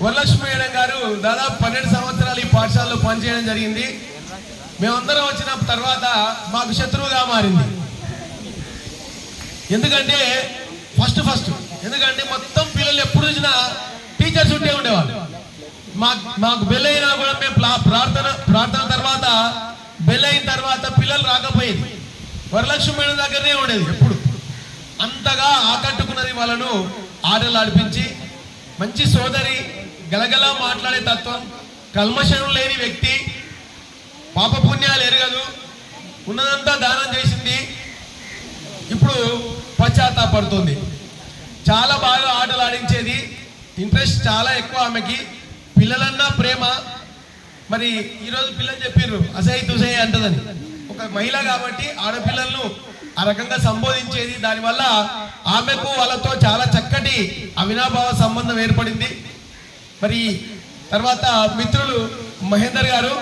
Varalakshmi madam గారు దాదాపు 12 సంవత్సరాలు ఈ పాఠశాలలో పనిచేయడం జరిగింది. మేమందరం వచ్చిన తర్వాత మాకు శత్రువుగా మారింది. ఎందుకంటే ఎందుకంటే మొత్తం పిల్లలు ఎప్పుడు చూసినా టీచర్స్ ఉంటే ఉండేవాళ్ళు. మాకు బెల్ అయినా కూడా మేము ప్రార్థన తర్వాత బెల్ అయిన తర్వాత పిల్లలు రాకపోయేది. వరలక్ష్మి మేడం దగ్గరనే ఉండేది ఎప్పుడు. అంతగా ఆకట్టుకున్నది వాళ్ళను. ఆటలు ఆడిపించి మంచి సోదరి, గలగలా మాట్లాడే తత్వం, కల్మషం లేని వ్యక్తి, పాపపుణ్యాలు ఎరగదు, ఉన్నదంతా దానం చేసింది. ఇప్పుడు పశ్చాత్తాపడుతుంది. చాలా బాగా ఆటలు ఆడించేది. ఇంట్రెస్ట్ చాలా ఎక్కువ ఆమెకి. పిల్లలన్నా ప్రేమ. మరి ఈరోజు పిల్లలు చెప్పారు అసహ్య తుసహ్య అంటదని. ఒక మహిళ కాబట్టి ఆడపిల్లలను ఆ రకంగా సంబోధించేది. దానివల్ల ఆమెకు వాళ్ళతో చాలా చక్కటి అవినాభావ సంబంధం ఏర్పడింది. మరి తర్వాత మిత్రులు మహేందర్ గారు